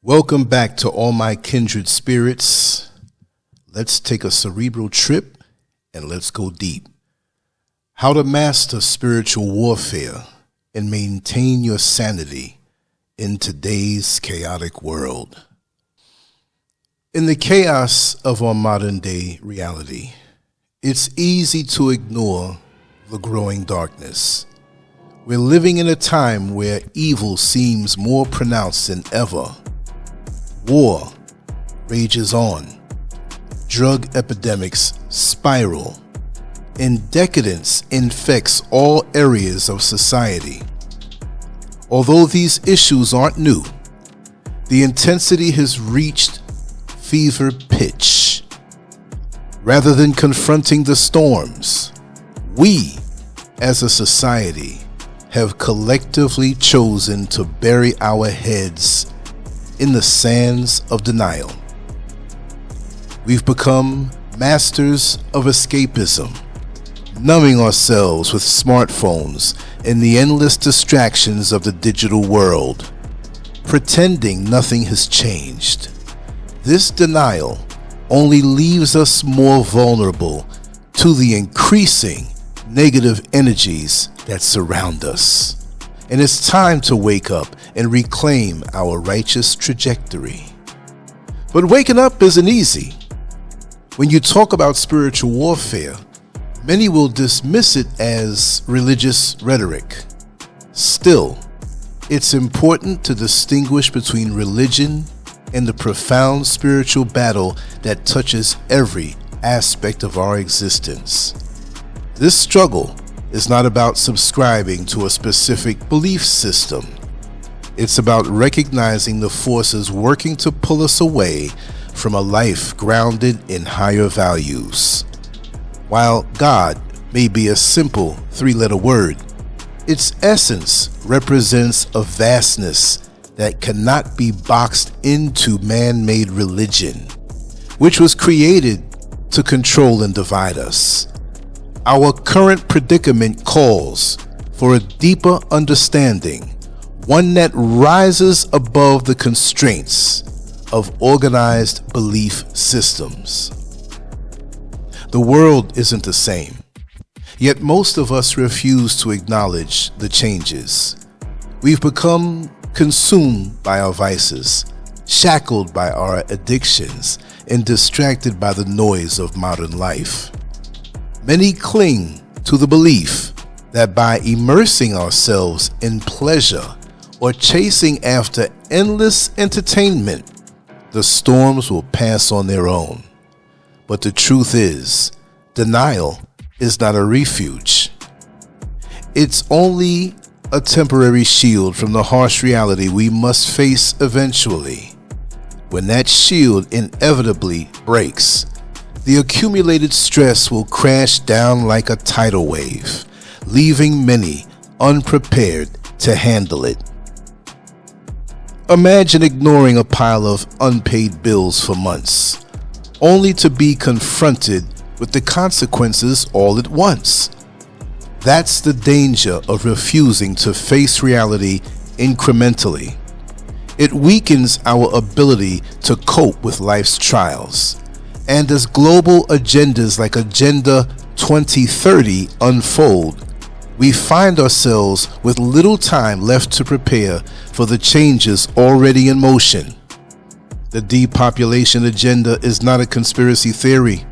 Welcome back to all my kindred spirits. Let's take a cerebral trip and let's go deep. How to master spiritual warfare and maintain your sanity in today's chaotic world. In the chaos of our modern day reality, it's easy to ignore the growing darkness. We're living in a time where evil seems more pronounced than ever. War rages on, drug epidemics spiral, and decadence infects all areas of society. Although these issues aren't new, the intensity has reached fever pitch. Rather than confronting the storms, we, as a society, have collectively chosen to bury our heads in the sands of denial. We've become masters of escapism, numbing ourselves with smartphones and the endless distractions of the digital world, pretending nothing has changed. This denial only leaves us more vulnerable to the increasing negative energies that surround us. And it's time to wake up and reclaim our righteous trajectory. But waking up isn't easy. When you talk about spiritual warfare, many will dismiss it as religious rhetoric. Still, it's important to distinguish between religion and the profound spiritual battle that touches every aspect of our existence. This struggle is not about subscribing to a specific belief system. It's about recognizing the forces working to pull us away from a life grounded in higher values. While God may be a simple three-letter word, its essence represents a vastness that cannot be boxed into man-made religion, which was created to control and divide us. Our current predicament calls for a deeper understanding, one that rises above the constraints of organized belief systems. The world isn't the same, yet most of us refuse to acknowledge the changes. We've become consumed by our vices, shackled by our addictions, and distracted by the noise of modern life. Many cling to the belief that by immersing ourselves in pleasure or chasing after endless entertainment, the storms will pass on their own. But the truth is, denial is not a refuge. It's only a temporary shield from the harsh reality we must face eventually. When that shield inevitably breaks, the accumulated stress will crash down like a tidal wave, leaving many unprepared to handle it. Imagine ignoring a pile of unpaid bills for months, only to be confronted with the consequences all at once. That's the danger of refusing to face reality incrementally. It weakens our ability to cope with life's trials. And as global agendas like Agenda 2030 unfold, we find ourselves with little time left to prepare for the changes already in motion. The depopulation agenda is not a conspiracy theory.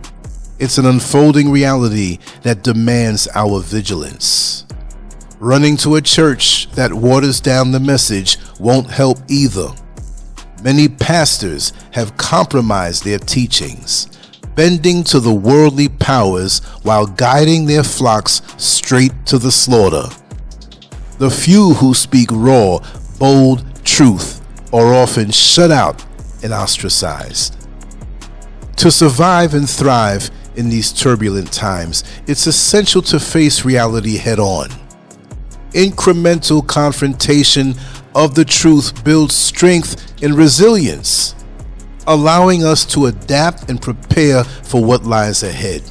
It's an unfolding reality that demands our vigilance. Running to a church that waters down the message won't help either. Many pastors have compromised their teachings, bending to the worldly powers while guiding their flocks straight to the slaughter. The few who speak raw, bold truth are often shut out and ostracized. To survive and thrive in these turbulent times, it's essential to face reality head-on. Incremental confrontation of the truth builds strength and resilience, allowing us to adapt and prepare for what lies ahead.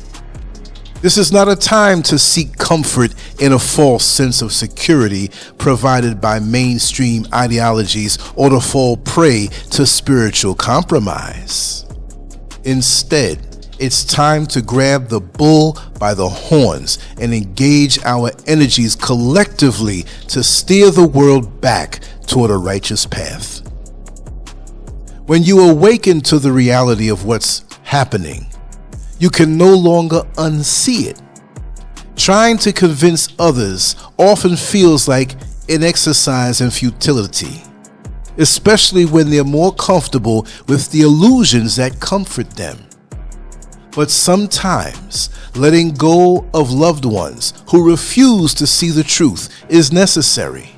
This is not a time to seek comfort in a false sense of security provided by mainstream ideologies or to fall prey to spiritual compromise. Instead, it's time to grab the bull by the horns and engage our energies collectively to steer the world back toward a righteous path. When you awaken to the reality of what's happening, you can no longer unsee it. Trying to convince others often feels like an exercise in futility, especially when they're more comfortable with the illusions that comfort them. But sometimes letting go of loved ones who refuse to see the truth is necessary.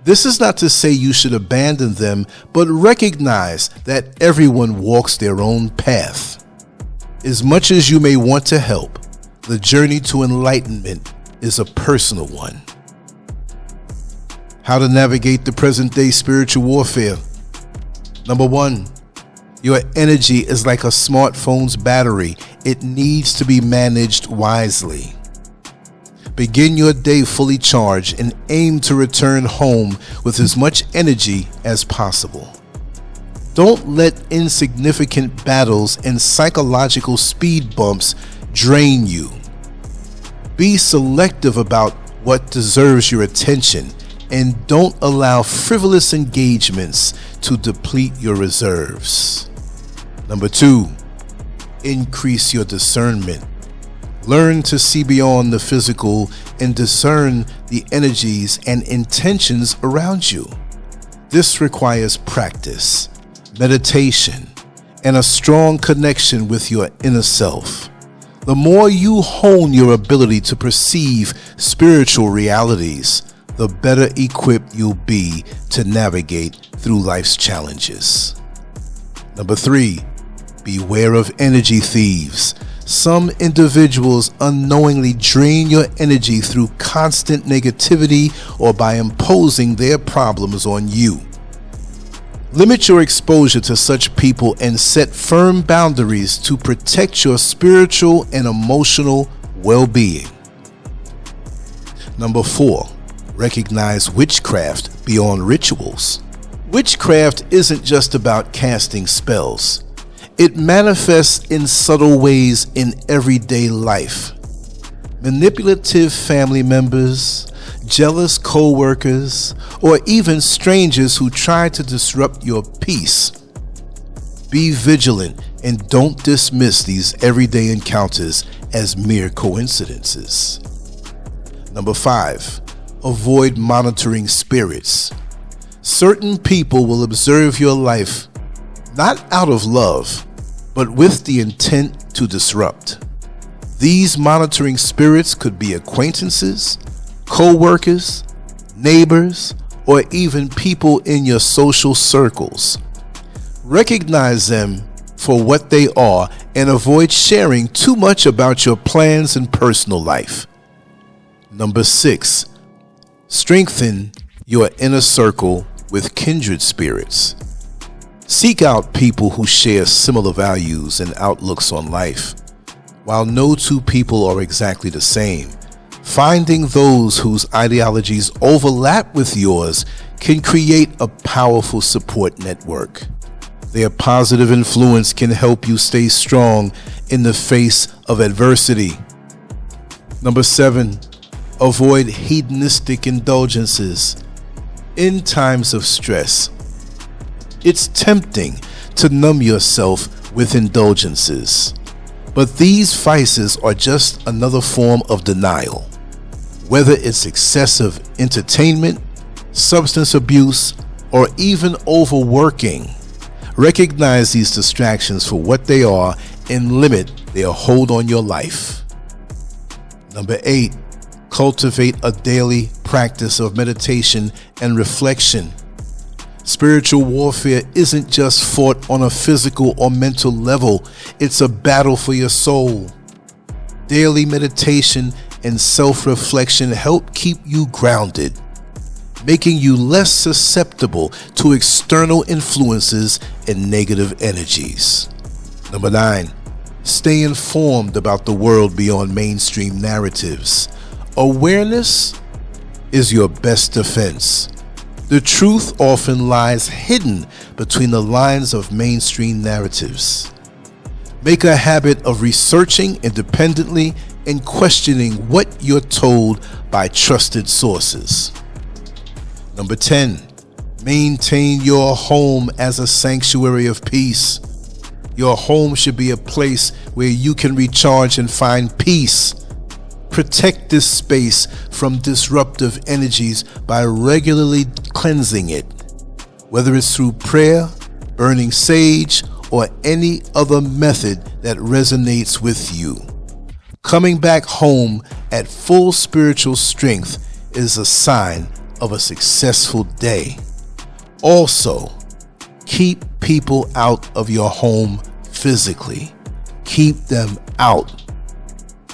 This is not to say you should abandon them, but recognize that everyone walks their own path. As much as you may want to help, the journey to enlightenment is a personal one. How to navigate the present-day spiritual warfare. Number 1. Your energy is like a smartphone's battery. It needs to be managed wisely. Begin your day fully charged and aim to return home with as much energy as possible. Don't let insignificant battles and psychological speed bumps drain you. Be selective about what deserves your attention and don't allow frivolous engagements to deplete your reserves. Number 2, increase your discernment. Learn to see beyond the physical and discern the energies and intentions around you. This requires practice, meditation, and a strong connection with your inner self. The more you hone your ability to perceive spiritual realities, the better equipped you'll be to navigate through life's challenges. Number 3, beware of energy thieves. Some individuals unknowingly drain your energy through constant negativity or by imposing their problems on you. Limit your exposure to such people and set firm boundaries to protect your spiritual and emotional well-being. Number 4, recognize witchcraft beyond rituals. Witchcraft isn't just about casting spells. It manifests in subtle ways in everyday life. Manipulative family members, jealous co-workers, or even strangers who try to disrupt your peace. Be vigilant and don't dismiss these everyday encounters as mere coincidences. Number 5, avoid monitoring spirits. Certain people will observe your life not out of love, but with the intent to disrupt. These monitoring spirits could be acquaintances, co-workers, neighbors, or even people in your social circles. Recognize them for what they are and avoid sharing too much about your plans and personal life. Number 6, strengthen your inner circle with kindred spirits. Seek out people who share similar values and outlooks on life. While no two people are exactly the same, finding those whose ideologies overlap with yours can create a powerful support network. Their positive influence can help you stay strong in the face of adversity. Number 7, avoid hedonistic indulgences. In times of stress, it's tempting to numb yourself with indulgences, but these vices are just another form of denial. Whether it's excessive entertainment, substance abuse, or even overworking, recognize these distractions for what they are and limit their hold on your life. Number 8, cultivate a daily practice of meditation and reflection. Spiritual warfare isn't just fought on a physical or mental level, it's a battle for your soul. Daily meditation and self-reflection help keep you grounded, making you less susceptible to external influences and negative energies. Number 9, Stay informed about the world beyond mainstream narratives. Awareness is your best defense. The truth often lies hidden between the lines of mainstream narratives. Make a habit of researching independently and questioning what you're told by trusted sources. Number 10, maintain your home as a sanctuary of peace. Your home should be a place where you can recharge and find peace. Protect this space from disruptive energies by regularly cleansing it, whether it's through prayer, burning sage, or any other method that resonates with you. Coming back home at full spiritual strength is a sign of a successful day. Also, keep people out of your home physically. Keep them out.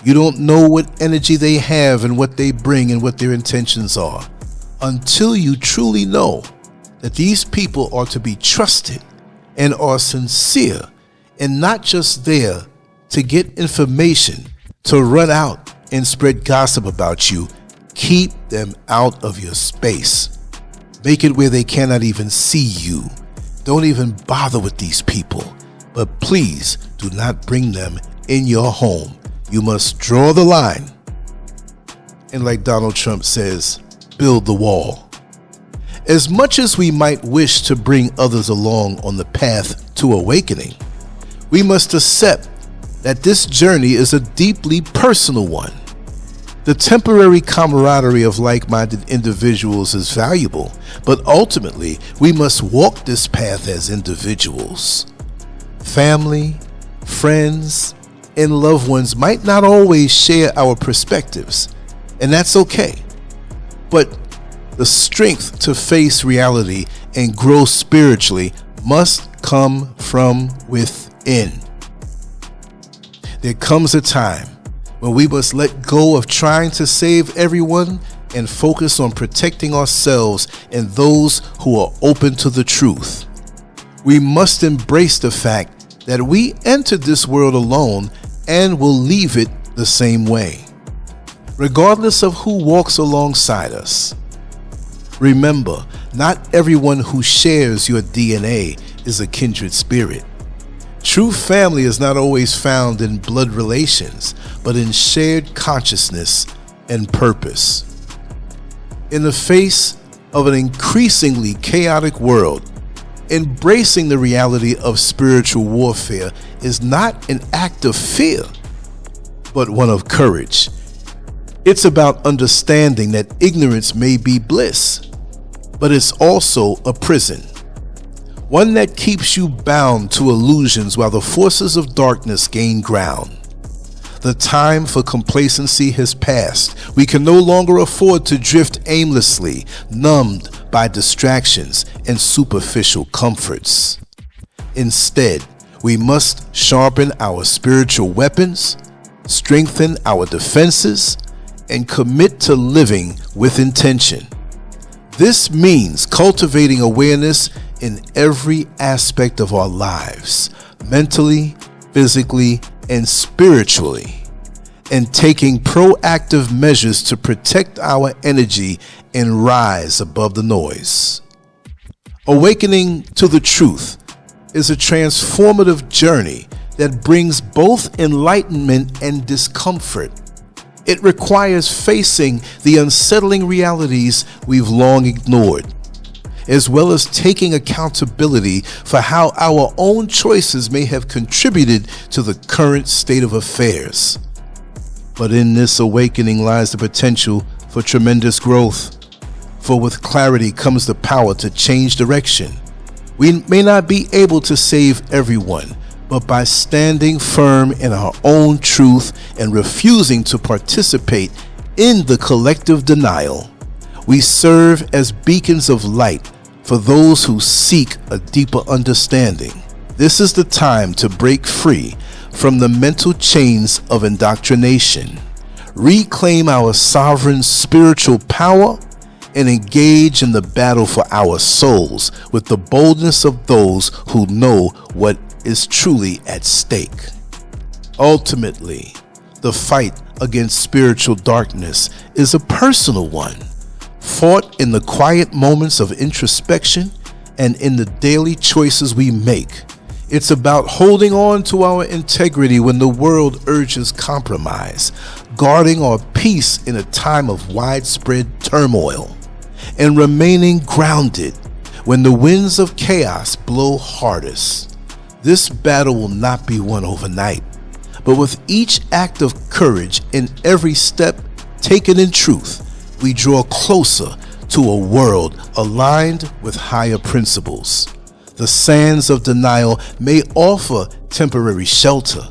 You don't know what energy they have and what they bring and what their intentions are until you truly know that these people are to be trusted and are sincere and not just there to get information, to run out and spread gossip about you. Keep them out of your space. Make it where they cannot even see you. Don't even bother with these people, but please do not bring them in your home. You must draw the line. And like Donald Trump says, build the wall. As much as we might wish to bring others along on the path to awakening, we must accept that this journey is a deeply personal one. The temporary camaraderie of like-minded individuals is valuable, but ultimately we must walk this path as individuals. Family, friends, and loved ones might not always share our perspectives, and that's okay. But the strength to face reality and grow spiritually must come from within. There comes a time when we must let go of trying to save everyone and focus on protecting ourselves and those who are open to the truth. We must embrace the fact that we entered this world alone and will leave it the same way, regardless of who walks alongside us. Remember, not everyone who shares your DNA is a kindred spirit. True family is not always found in blood relations, but in shared consciousness and purpose. In the face of an increasingly chaotic world, embracing the reality of spiritual warfare is not an act of fear, but one of courage. It's about understanding that ignorance may be bliss, but it's also a prison, one that keeps you bound to illusions while the forces of darkness gain ground. The time for complacency has passed. We can no longer afford to drift aimlessly, numbed by distractions and superficial comforts. Instead, we must sharpen our spiritual weapons, strengthen our defenses, and commit to living with intention. This means cultivating awareness in every aspect of our lives, mentally, physically, and spiritually, and taking proactive measures to protect our energy and rise above the noise. Awakening to the truth is a transformative journey that brings both enlightenment and discomfort. It requires facing the unsettling realities we've long ignored, as well as taking accountability for how our own choices may have contributed to the current state of affairs. But in this awakening lies the potential for tremendous growth, for with clarity comes the power to change direction. We may not be able to save everyone, but by standing firm in our own truth and refusing to participate in the collective denial, we serve as beacons of light for those who seek a deeper understanding. This is the time to break free from the mental chains of indoctrination, reclaim our sovereign spiritual power, and engage in the battle for our souls with the boldness of those who know what is truly at stake. Ultimately, the fight against spiritual darkness is a personal one, fought in the quiet moments of introspection and in the daily choices we make. It's about holding on to our integrity when the world urges compromise, guarding our peace in a time of widespread turmoil, and remaining grounded when the winds of chaos blow hardest. This battle will not be won overnight, but with each act of courage and every step taken in truth, we draw closer to a world aligned with higher principles. The sands of denial may offer temporary shelter,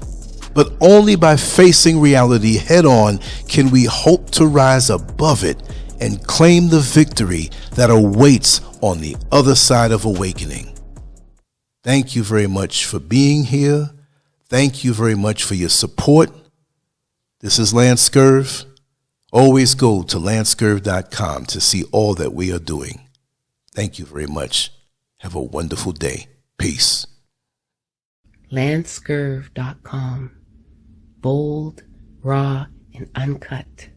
but only by facing reality head-on can we hope to rise above it and claim the victory that awaits on the other side of awakening. Thank you very much for being here. Thank you very much for your support. This is Lancescurv. Always go to Lancescurv.com to see all that we are doing. Thank you very much. Have a wonderful day. Peace. Lancescurv.com. Bold, raw, and uncut.